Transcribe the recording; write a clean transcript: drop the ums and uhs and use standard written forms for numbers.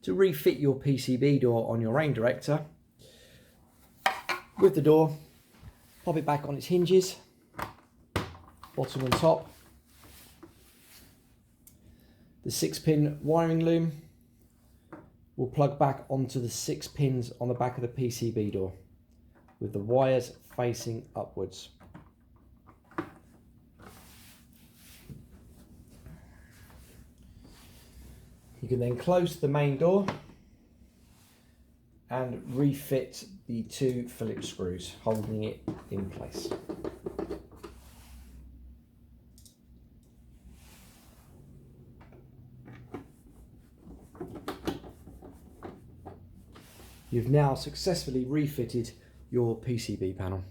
to refit your PCB door on your rain director. With the door, pop it back on its hinges, bottom and top. The 6-pin wiring loom will plug back onto the 6 pins on the back of the PCB door with the wires facing upwards. You can then close the main door and refit the 2 Phillips screws, holding it in place. You've now successfully refitted your PCB panel.